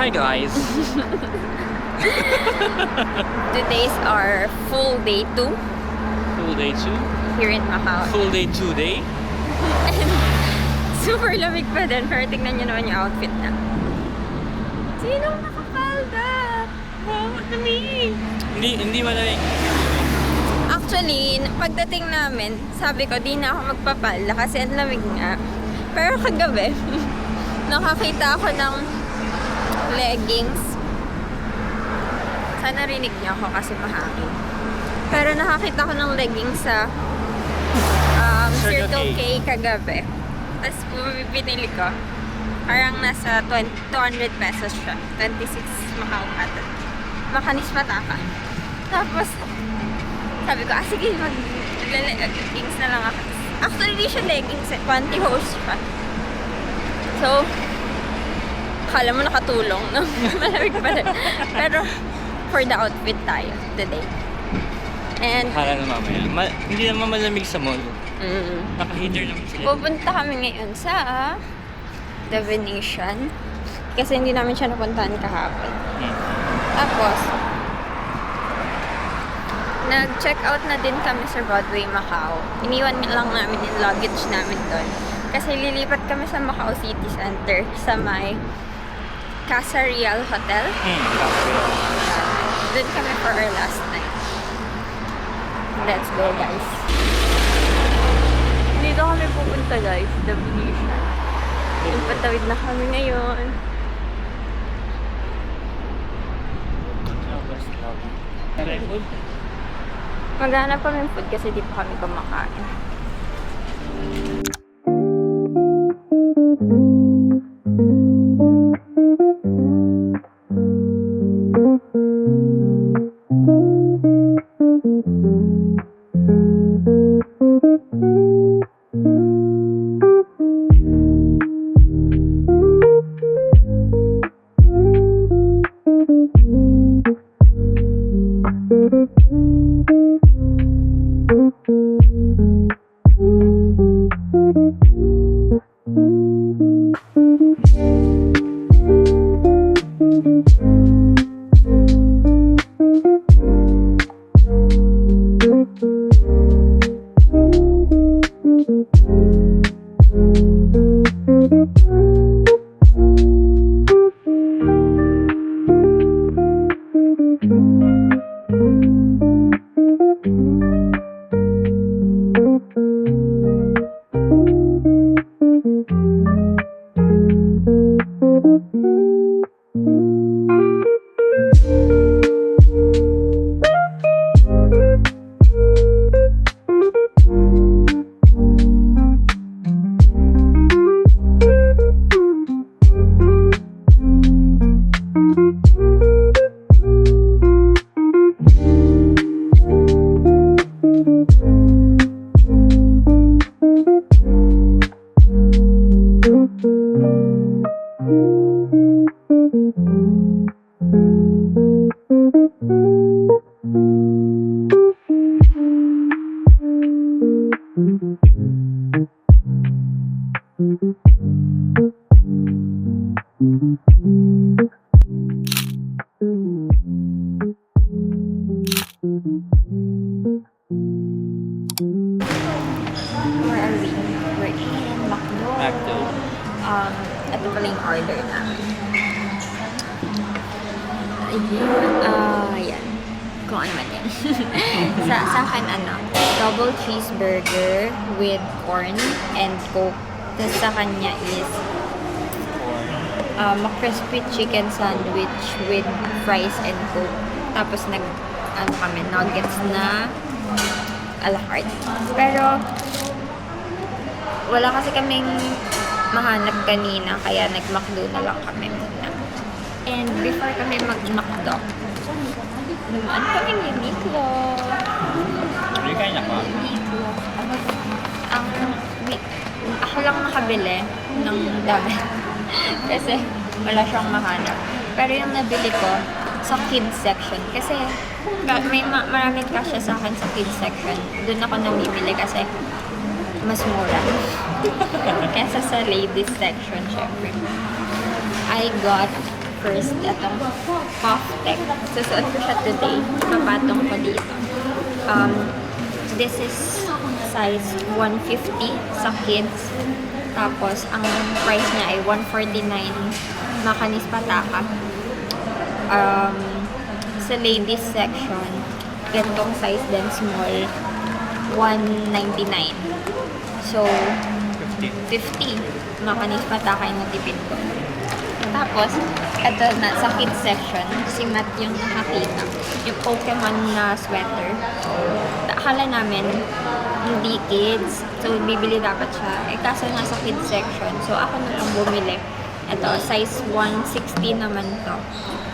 Hi guys! Today's our full day 2 Full day 2? here in Macau. Full day 2 day? Super lamig pa din, pero tignan nyo naman yung outfit na. Sinong nakapalda? Wow, lamig! Hindi malamig. Actually, pagdating namin, sabi ko, di na ako magpapalda kasi ang lamig nga. Pero kagabi, nakakita ako ng leggings. Sana rinig niyo ako kasi mahangin. Pero nakakita ko ng leggings sa Circle K kagabi. Tapos pinili ko. Parang nasa 200 pesos siya. 26 Macau ata. Makanis mataka. Tapos, sabi ko, sige, mag-leggings na lang ako. Actually, di siya leggings eh. Pantyhose siya. So, akala mo nakatulong, no? Malamig pa rin. Pero, for the outfit tayo today. And, Akala na mamaya. Hindi naman malamig sa mall. Naka-heater naman sila. pupunta kami ngayon sa The Venetian. Kasi hindi namin siya napuntahan kahapon. Tapos, nag-check out na din kami sa Broadway, Macau. Iniwan lang namin yung luggage namin doon. Kasi lilipat kami sa Macau City Center sa may Casa Real Hotel. Doon kami for our last night. Let's go, guys. Dito kami pupunta, guys. The Venetian. Patawid na kami ngayon. Maghanap kami ng food kasi di pa kami kumakain. Where are we? We're in McDo. Ito pala yung order namin. Ayan. Kung ano man yan. sa akin, double cheeseburger with corn and coke. Tapos sa kanya is crispy chicken sandwich with fries and coke. Tapos kami, nuggets na a la carte. Pero, wala kasi kaming mahanap kanina, kaya nag-McDo na lang kami muna. And before kami mag-McDo, dumaan kami ng Uniqlo. Kain na pa? Uniqlo. Ako lang nakabili ng damit. Kasi wala siyang mahanap. Pero yung nabili ko, sa kids section. Kasi may maraming kasya sa akin sa kids section. Doon ako namimili kasi mas mura. Kesa sa ladies section, syempre. I got first itong Puff Tech. Susuot ko siya today. Papatong ko dito. This is size 150 sa kids. Tapos, ang price niya ay 149 Macanis Pataka. Sa ladies section, ganitong size din, small, 199. So, 50 Macanis Pataka yung natipid ko. Tapos, ito na, sa kids section, si Matt yung nakakita. Yung Pokemon na sweater. Akala namin, hindi kids. So, bibili dapat siya. Eh, kaso nasa kids section. So, ako na lang bumili. Ito, size 160 naman to.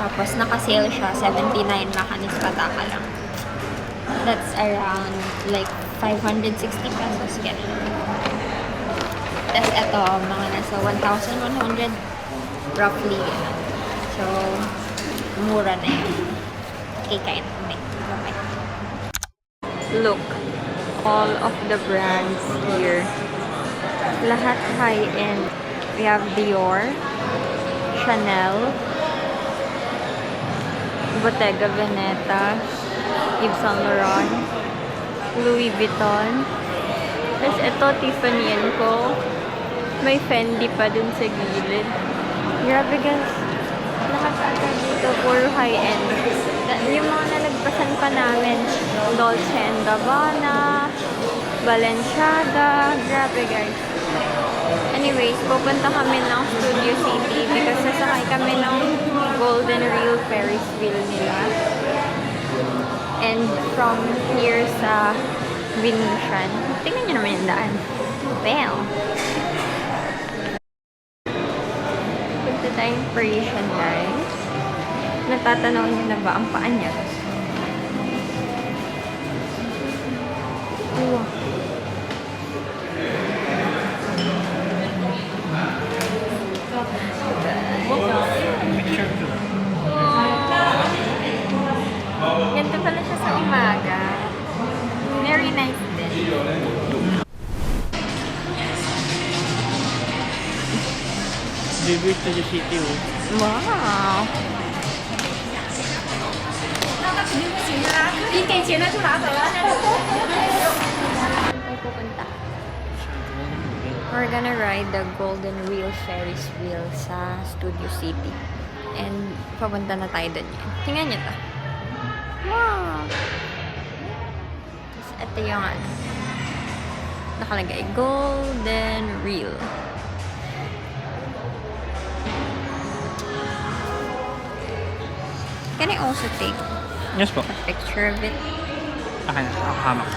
Tapos, naka-sale siya. 79 Macanis Pataka lang. That's around, like, 560 pesos. Ganun. Tapos, ito, mga nasa 1,100 roughly. So, mura na yun. Okay, kain kami. Bye-bye. Look, all of the brands here. Lahat high-end. We have Dior, Chanel, Bottega Veneta, Yves Saint Laurent, Louis Vuitton. Tapos ito, Tiffany & Co. May Fendi pa dun sa gilid. Grabe guys. Lahat agad dito, puro high-end. Yung mga nalagpasan pa namin, Dolce & Gabbana, Balenciaga. Grabe guys. Anyways, pupunta kami ng Studio City because sasakay kami ng Golden Reel Ferris wheel nila. And from here sa Venetian, tingnan nyo naman yung daan. Well, punta tayong Parisian guys. Natatanaw nyo na ba ang paa niya? Wow. Ganito pala siya sa umaga. Very nice din. Delivered to the city, oh. Wow! We're gonna ride the Golden Reel Ferris wheel sa Studio City. And papunta na tayo doon yun. Tingnan nyo to. Wow! Tapos ito yung ano. Nakalagay, Golden Reel. Can I also take Yes po. a picture of it? Akin na. Ako hamak.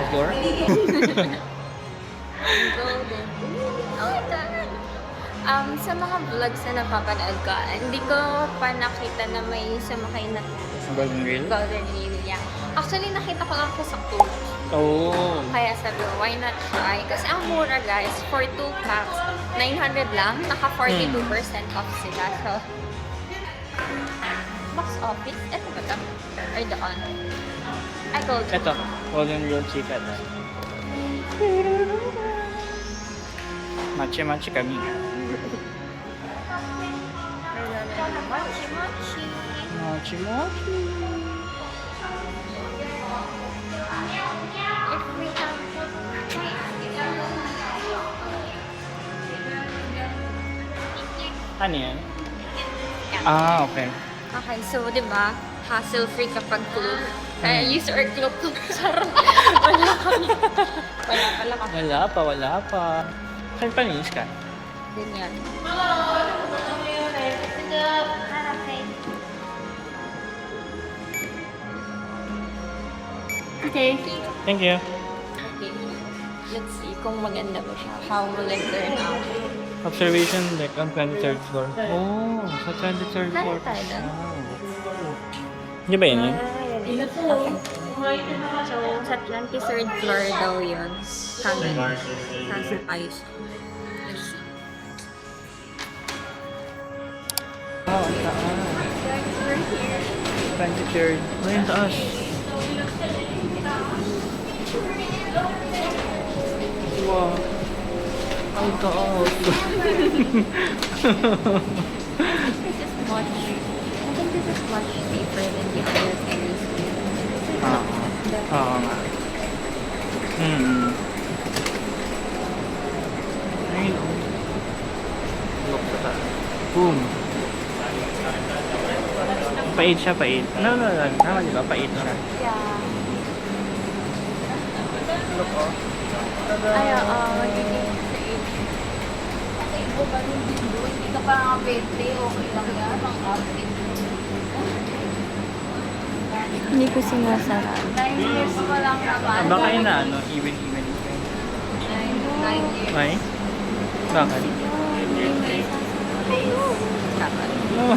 Floor? Golden. Oh, ito. Sa mga vlogs na napapanood ko, hindi ko pa nakita na may sumakay na Golden Reel? Golden Reel. Yeah. Actually, nakita ko lang siya sa tour. Oh. Kaya sabi ko, why not try? Kasi ang mura guys, for 2 packs, 900 lang. Naka 42% off sila. So, box office. Ito ba ito? Or doon? I told you. Ito. Golden Reel Chicken. Machi-machi kami. Mochi-mochi. Machi-machi. If we have... Ano yan? Yeah. Ah, okay. Okay, so, di ba, hassle-free kapag clue. Kaya use or clue to. Sarap. Wala kami. Wala pala kami. Wala pa. Saan paninis ka? Ganyan. Okay. Thank you. Okay. Let's see kung maganda ba siya. How will it turn out? Observation deck on 23rd floor. Oh, sa 23rd floor. Tayo doon. Hindi ba yun yun? Okay. So, sa 23rd floor daw yun. Kami. Nasa ayos. Let's see. Oh, ang taas. We're here. 23rd. Oh, yung taas. Wow. Ang taas. This is much. I think this is much safer than the other Ferris wheel. Oo nga. Ayun o. Look sa taas. Boom. Pait siya, pait. No. Tama diba? Pait na. Yeah. Look o. Ay, oo. Magiging safe. Kasi ibo ka rin dito. Hindi ka pa nakapente. Okay lang yan. Ang outfit. Hindi ko sinasara. 9 years pa lang naman. Baka yun na ano, even. 9 years. Ay? Bakit? No.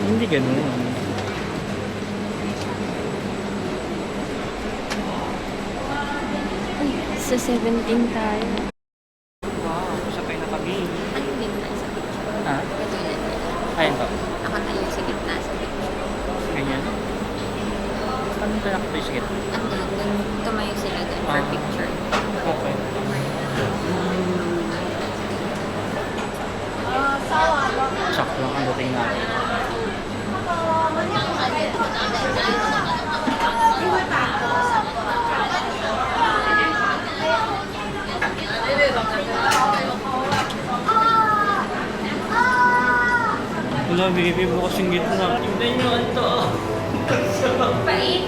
Hindi ganun. Sa 17 tayo. Wow, sakay na kami. Ano din na sa picture? Ha? Katulad nila. Ayun to. Ako tayo sa gitna sa picture. Ganyan. Paano tayo nakapay sa gitna? Doon tumayo sila doon for Ah. picture. Okay. Sakto lang ang dating natin. Wala, baby, bukas yung gitna. Tingnan nyo, ang taas. Pait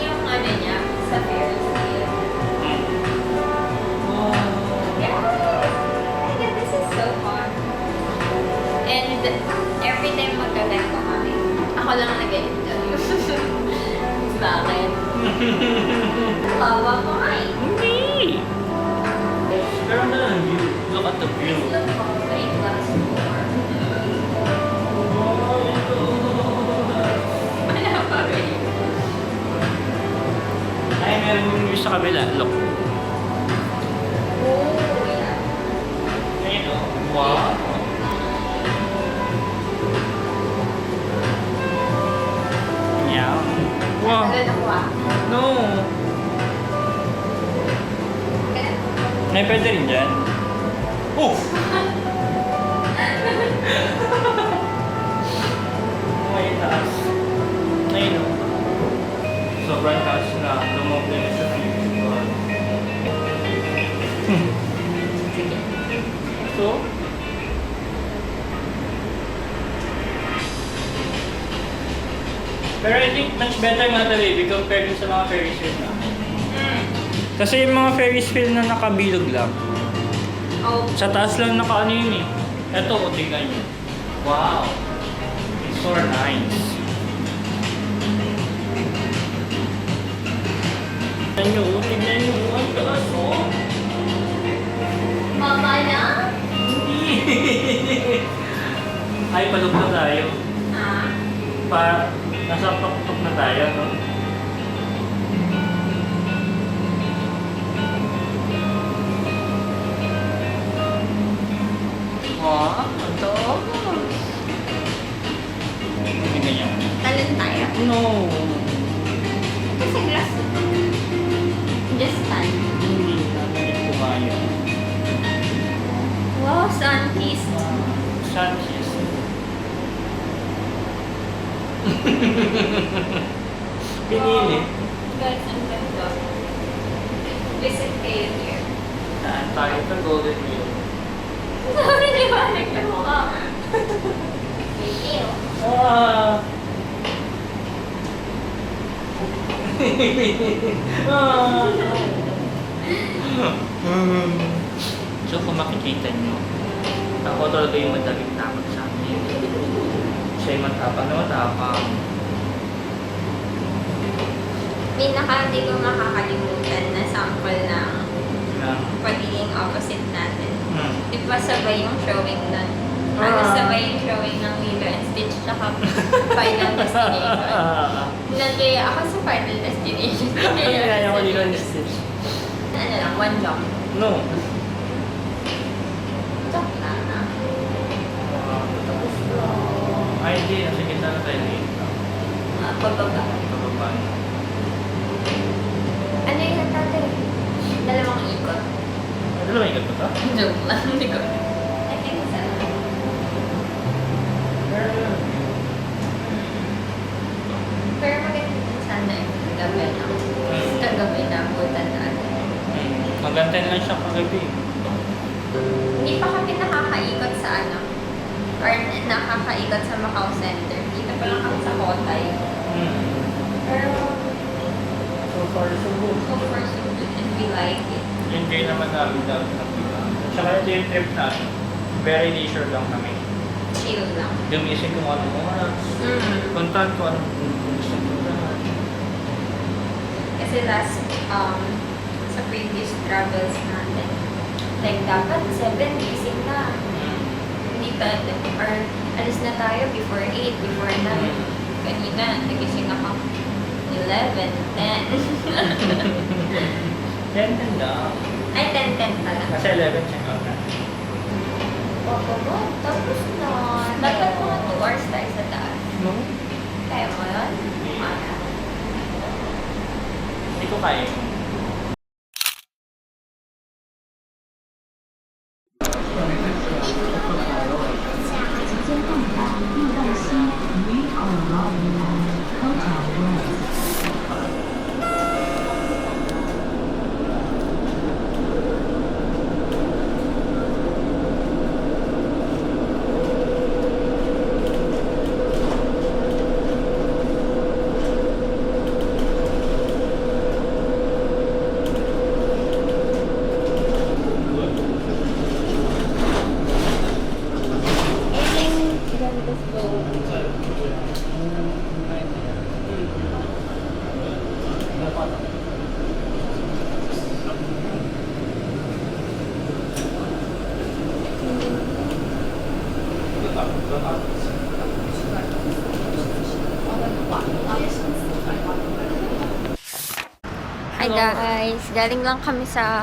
yung ano niya sa Ferris wheel. Wow. Yeah, this is so fun. And every time magkagano kami, ako lang nag-enjoy. Bakit? Hawa ko ay. Hindi! Pero ano lang view? Look at the view. Look ko, may glass door. Ano ba rin? Ay, meron yung view sa kabila. Look. Oh, yeah. Ayun o. Wow. Yeah. Wow. Ano na ko ah? No. May pwede rin dyan. Oh! May taas. Ayun o. Sobrang taas na. Lumog na sa view. So, pero I think much better nga ito baby compared dun sa mga Ferris wheel na. Kasi yung mga Ferris wheel na nakabilog lang. Oh, Sa taas lang naka ano yun eh. Eto, o tingnan nyo. Wow! It's so nice. Tingnan nyo, ang taas oh. mama na? Ay, palog na tayo. Ah. Nasa paktok na tayo, no? Wow, ito. Tingnan nyo. Talon tayo. No. Kasi glass. Just stand. Hindi ko kaya. Wow, sun-kissed. Sanchez. Pinili. Guys, ang ganda. Visit kayo here. Tayo sa Golden Wheel. Sorry, di ba? Naglaro ka. Thank you. Ah! So kung makikita nyo, ako talaga yung madaling takot sa akin. Siya yung matapang na matapang. Hindi ko makakalimutan na sample ng Na, pagiging opposite natin. hmm. Di ba sabay yung showing nun? Ano sabay yung showing ng Lilo and Stitch tsaka Final Destination. Nagkaya ako sa Final Destination. Kaya ako Lilo and Stitch. Ano lang, one jump. No. Jump lang na. Tapos na. Ay, hindi. Nasa gitna na tayo eh. Pababa. Pababa na. Ano yung tatay? Dalawang Dalawang ikot ba ito? Joke lang, hindi ko. I think it's a pero maganda din sana if gabi na. Kagabi na, butan na. Maganda na lang siya kagabi. Hindi pa kami nakakaikot sa ano, or nakakaikot sa Macau Center. Dito pa lang kami sa Kotay. Pero, So far, so good. so far so good and we like it. Enjoy naman namin dahil sa pila. Tsaka ito yung trip natin. Very leisure lang kami. Chill lang. Gumising kung anong oras. Puntahan ko anong gusto ko puntahan. Kasi last, sa previous travels natin, like dapat 7 gising na. Hindi pa, or alis na tayo before 8, before 9. Kanina, nagising ako 11, 10. Yan lang. Ay, 10 pala. Kasi 11 check out na. Oo, tapos na. Dapat mga 2 hours tayo sa taas. No? Kaya mo yun? Hindi ko kaya yun. Hi guys! Galing lang kami sa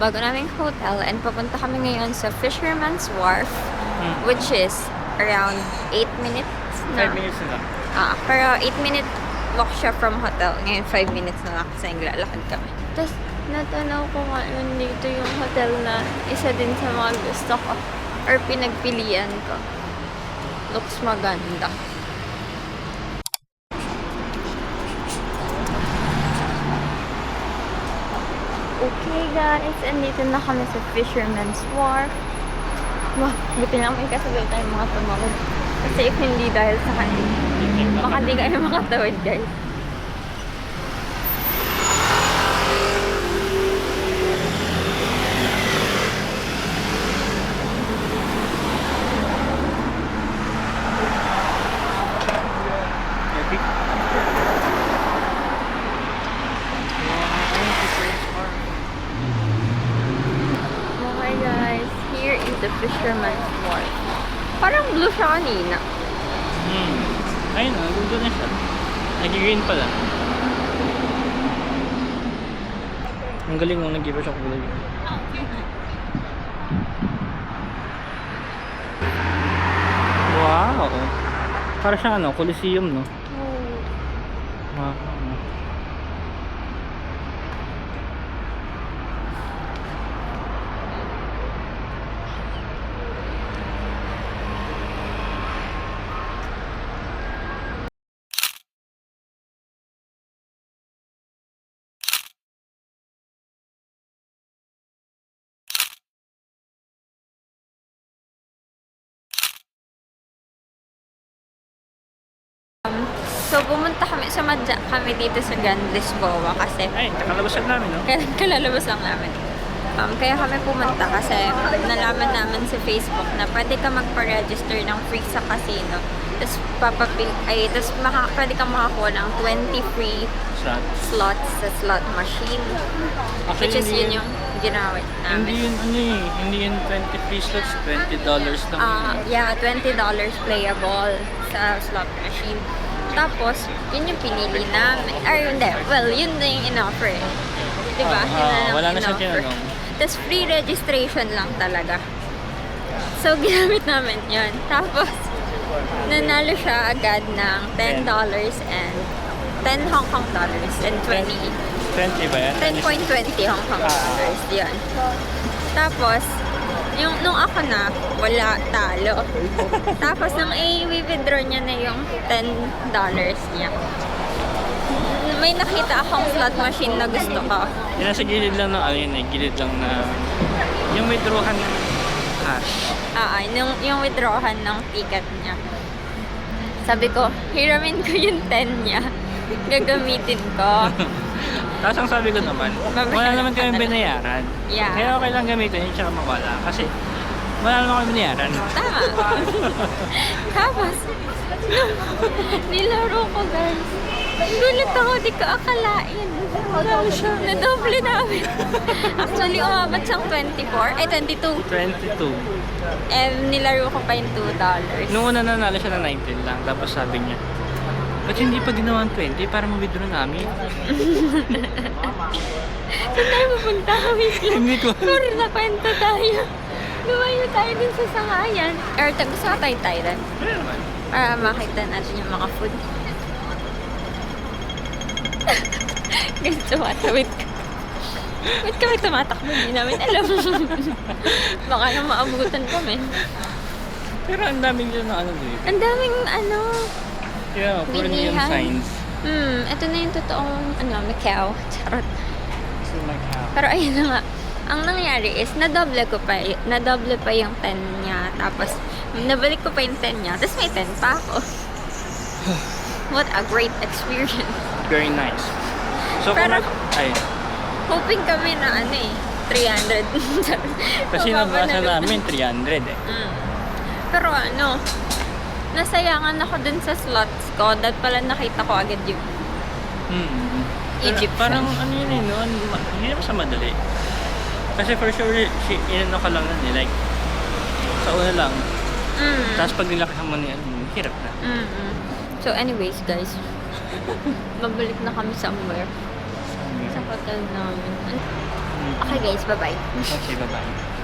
bago naming hotel and papunta kami ngayon sa Fisherman's Wharf, which is around 8 minutes na. 5 minutes na lang. Pero 8-minute walk siya from hotel. Ngayon 5 minutes na lang kasi naglalakad kami. Tapos natanaw ko nga dito yung hotel na isa din sa mga gusto ko or pinagpilian ko. Looks maganda. Okay guys, andito na kami sa Fisherman's Wharf. Wah, buti lang may kasabay tayong mga tumawag. Kasi if hindi dahil sa kanila, baka di kayo makatawid guys. Epic. Okay guys, here is the Fisherman's Wharf. Parang blue siya kanina. Ayun na, gusto na siya. Nag-green pala. Ang galing mo, nag-give siya kulay. Wow! Para siyang ano, Coliseum, no? Wow. So, pumunta kami, sumadya kami dito sa Grand Lisboa kasi Ay, nakalabasan namin, no? kalalabas lang namin. Kaya kami pumunta kasi nalaman namin sa Facebook na pwede ka magpa-register ng free sa casino. Tapos pwede ka makakuha ng 20 free slots sa slot machine. Actually, Which is yun yung ginawit namin. Hindi yun 20 free slots, $20 lang. Yeah, $20 playable sa slot machine. Tapos, yun yung pinili namin. Or hindi, well, yun na yung in-offer eh. Diba? Yun na lang wala na siya in-offer. tinanong. Tapos, free registration lang talaga. So, ginamit namin yun. Tapos, nanalo siya agad ng $10 and 10 Hong Kong dollars and 20. 20 ba yan? 10.20 Hong Kong dollars. Yan. Tapos, nung ako na, wala, talo. Tapos, nung i-withdraw niya na yung $10 niya, may nakita akong slot machine na gusto ko. Yan nasa gilid lang ng gilid lang na yung withdrawhan ng cash. Yung withdrawhan ng ticket niya. Sabi ko, hiramin ko yung 10 niya. Gagamitin ko. Tapos ang sabi ko naman, wala naman kami binayaran. Yeah. Kaya okay lang gamitin yun tsaka mawala. Kasi wala naman kami binayaran. Tama. Tapos, nilaro ko, guys. Gulat ako, di ko akalain. Nadoble namin. Actually, umabot siyang 22. 22. And nilaro ko pa yung $2. Noong una nanalo siya ng 19 lang. Tapos sabi niya, ba't hindi pa ginawa ng 20 para ma-withdraw namin? Saan tayo pupunta? Wait lang. Hindi ko. Pero nakwento tayo. Lumayo tayo dun sa sangayan. Or gusto ka tayo Thailand. Ano naman? Para makita natin yung mga food. Guys, tumatawid ka. Ba't kami tumatakbo? Hindi namin alam. Baka nang maabutan kami. Pero ang daming dyan na ano dito. Ang daming ano. Yeah, puro neon Bilihan. signs. Ito na yung totoong Macau. Charot. So like how? Pero ayun na nga. Ang nangyari is, nadoble pa yung 10 niya. Tapos, nabalik ko pa yung 10 niya. Tapos may 10 pa ako. What a great experience. Very nice. So Pero- ay, Hoping kami na 300. kasi Mababa nabasa na- namin 300 eh. Pero nasayangan ako dun sa slots ko. Dahil pala nakita ko agad yung Egypt. Parang ano yun eh, no? Hindi naman sa madali. Kasi for sure, inano ka lang na eh. Like, sa una lang. Tapos pag nilakahan mo niya, hirap na. So anyways, guys. Babalik na kami somewhere. Sa hotel namin. Okay guys, bye-bye. Okay, bye-bye.